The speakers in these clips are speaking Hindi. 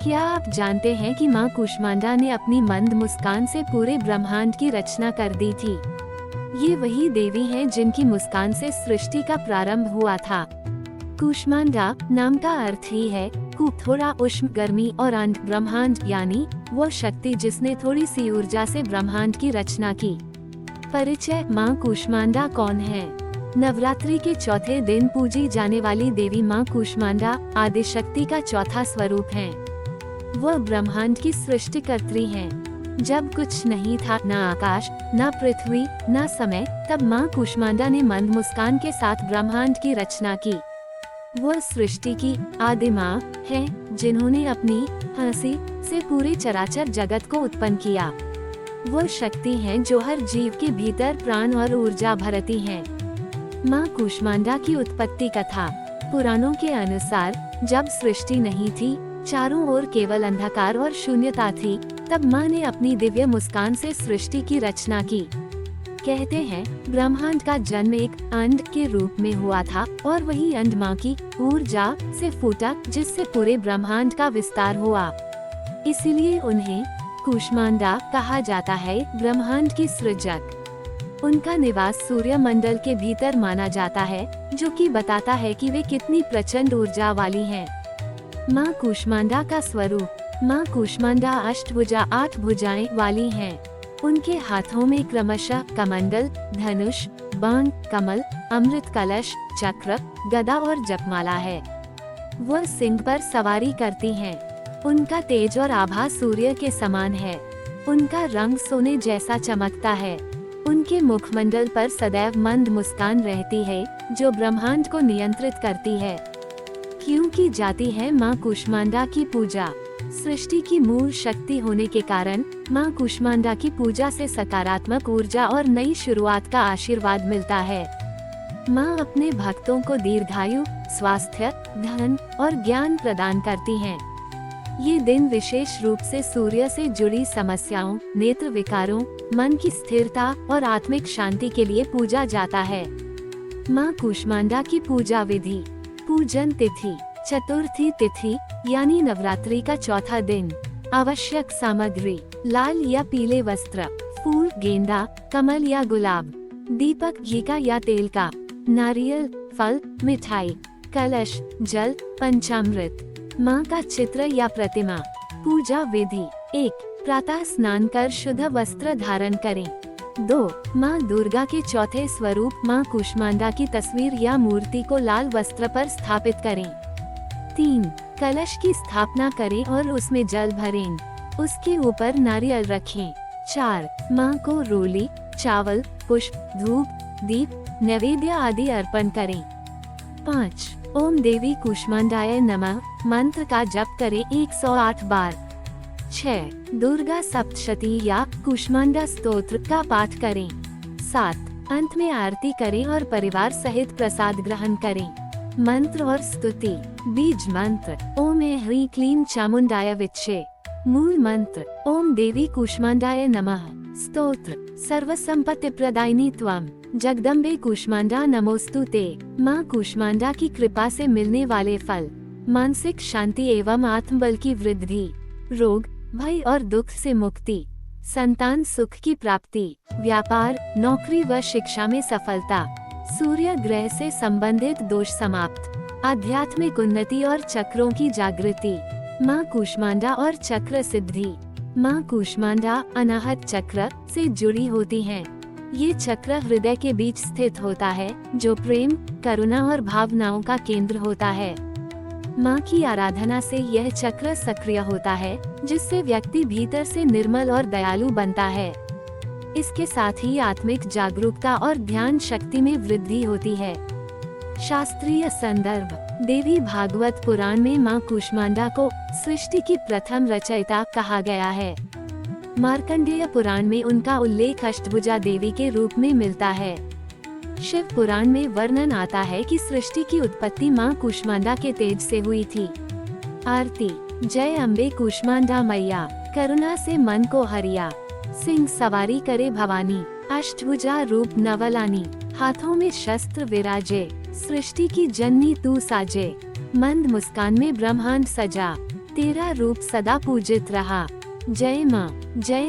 क्या आप जानते हैं कि माँ कूष्मांडा ने अपनी मंद मुस्कान से पूरे ब्रह्मांड की रचना कर दी थी। ये वही देवी हैं जिनकी मुस्कान से सृष्टि का प्रारंभ हुआ था। कूष्मांडा नाम का अर्थ ही है थोड़ा उष्ण, गर्मी और अंड ब्रह्मांड, यानी वो शक्ति जिसने थोड़ी सी ऊर्जा से ब्रह्मांड की रचना की। परिचय। माँ कूष्मांडा कौन है? नवरात्रि के चौथे दिन पूजी जाने वाली देवी माँ कूष्मांडा आदिशक्ति का चौथा स्वरूप हैं। वह ब्रह्मांड की सृष्टिकर्त्री हैं। जब कुछ नहीं था, न आकाश, न पृथ्वी, न समय, तब माँ कूष्मांडा ने मंद मुस्कान के साथ ब्रह्मांड की रचना की। वह सृष्टि की आदि माँ है, जिन्होंने अपनी हंसी से पूरे चराचर जगत को उत्पन्न किया। वह शक्ति है जो हर जीव के भीतर प्राण और ऊर्जा भरती है। माँ कूष्मांडा की उत्पत्ति कथा। पुराणों के अनुसार जब सृष्टि नहीं थी, चारों ओर केवल अंधकार और शून्यता थी, तब माँ ने अपनी दिव्य मुस्कान से सृष्टि की रचना की। कहते हैं ब्रह्मांड का जन्म एक अंड के रूप में हुआ था और वही अंड माँ की ऊर्जा से फूटा, जिससे पूरे ब्रह्मांड का विस्तार हुआ। इसीलिए उन्हें कूष्मांडा कहा जाता है, ब्रह्मांड की सृजक। उनका निवास सूर्य मंडल के भीतर माना जाता है, जो कि बताता है कि वे कितनी प्रचंड ऊर्जा वाली हैं। माँ कूष्मांडा का स्वरूप। माँ कूष्मांडा अष्टभुजा 8 भुजाएं वाली हैं। उनके हाथों में क्रमशः कमंडल, धनुष, बाण, कमल, अमृत कलश, चक्र, गदा और जपमाला है। वह सिंह पर सवारी करती हैं। उनका तेज और आभा सूर्य के समान है। उनका रंग सोने जैसा चमकता है। उनके मुखमंडल पर सदैव मंद मुस्कान रहती है, जो ब्रह्मांड को नियंत्रित करती है। क्यों की जाती है माँ कूष्मांडा की पूजा? सृष्टि की मूल शक्ति होने के कारण माँ कूष्मांडा की पूजा से सकारात्मक ऊर्जा और नई शुरुआत का आशीर्वाद मिलता है। माँ अपने भक्तों को दीर्घायु, स्वास्थ्य, धन और ज्ञान प्रदान करती हैं। ये दिन विशेष रूप से सूर्य से जुड़ी समस्याओं, नेत्र विकारों, मन की स्थिरता और आत्मिक शांति के लिए पूजा जाता है। माँ कूष्मांडा की पूजा विधि। पूजन तिथि। चतुर्थी तिथि यानी नवरात्रि का चौथा दिन। आवश्यक सामग्री: लाल या पीले वस्त्र, फूल गेंदा, कमल या गुलाब, दीपक घी का या तेल का, नारियल, फल, मिठाई, कलश, जल, पंचामृत, माँ का चित्र या प्रतिमा। पूजा विधि: 1. प्रातः स्नान कर शुद्ध वस्त्र धारण करें। 2. माँ दुर्गा के चौथे स्वरूप माँ कूष्मांडा की तस्वीर या मूर्ति को लाल वस्त्र पर स्थापित करें। 3. कलश की स्थापना करें और उसमें जल भरें। उसके ऊपर नारियल रखें। 4. माँ को रोली, चावल, पुष्प, धूप, दीप, नैवेद्य आदि अर्पण करें। 5. ओम देवी कूष्मांडाय नमः मंत्र का जप करें 108 बार। 6. दुर्गा सप्तशती या कूष्मांडा स्तोत्र का पाठ करें। 7. अंत में आरती करें और परिवार सहित प्रसाद ग्रहण करें। मंत्र और स्तुति। बीज मंत्र: ओम ह्रीं क्लीं चामुंडाय विच्चे। मूल मंत्र: ओम देवी कूष्मांडाय नमः। स्तोत्र: सर्वसंपत्ति प्रदायिनी त्वं जगदम्बे कूष्मांडा नमोस्तु ते। माँ कूष्मांडा की कृपा से मिलने वाले फल: मानसिक शांति एवं आत्मबल की वृद्धि, रोग, भय और दुख से मुक्ति, संतान सुख की प्राप्ति, व्यापार, नौकरी व शिक्षा में सफलता, सूर्य ग्रह से संबंधित दोष समाप्त, आध्यात्मिक उन्नति और चक्रों की जागृति। माँ कूष्मांडा और चक्र सिद्धि। माँ कूष्मांडा अनाहत चक्र से जुड़ी होती हैं। ये चक्र हृदय के बीच स्थित होता है, जो प्रेम, करुणा और भावनाओं का केंद्र होता है। माँ की आराधना से यह चक्र सक्रिय होता है, जिससे व्यक्ति भीतर से निर्मल और दयालु बनता है। इसके साथ ही आत्मिक जागरूकता और ध्यान शक्ति में वृद्धि होती है। शास्त्रीय संदर्भ: देवी भागवत पुराण में माँ कूष्मांडा को सृष्टि की प्रथम रचयिता कहा गया है। मार्कंडेय पुराण में उनका उल्लेख अष्टभुजा देवी के रूप में मिलता है। शिव पुराण में वर्णन आता है कि सृष्टि की उत्पत्ति माँ कूष्मांडा के तेज से हुई थी। आरती: जय अम्बे कूष्मांडा मैया, करुणा से मन को हरिया। सिंह सवारी करे भवानी, अष्टभुजा रूप नवलानी, हाथों में शस्त्र विराजे, सृष्टि की जननी तू साजे। मंद मुस्कान में ब्रह्मांड सजा, तेरा रूप सदा पूजित रहा। जय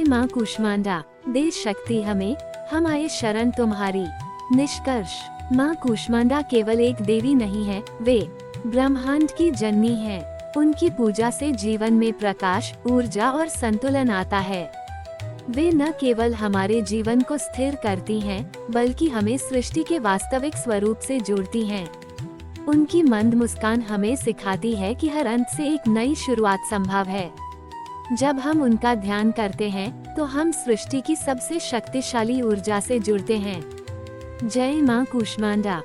माँ कूष्मांडा, दे शक्ति हमें, हम आए शरण तुम्हारी। निष्कर्ष, माँ कूष्मांडा केवल एक देवी नहीं है, वे ब्रह्मांड की जननी है। उनकी पूजा से जीवन में प्रकाश, ऊर्जा और संतुलन आता है। वे न केवल हमारे जीवन को स्थिर करती हैं, बल्कि हमें सृष्टि के वास्तविक स्वरूप से जोड़ती हैं। उनकी मंद मुस्कान हमें सिखाती है कि हर अंत से एक नई शुरुआत संभव है। जब हम उनका ध्यान करते हैं, तो हम सृष्टि की सबसे शक्तिशाली ऊर्जा से जुड़ते हैं। जय माँ कूष्मांडा।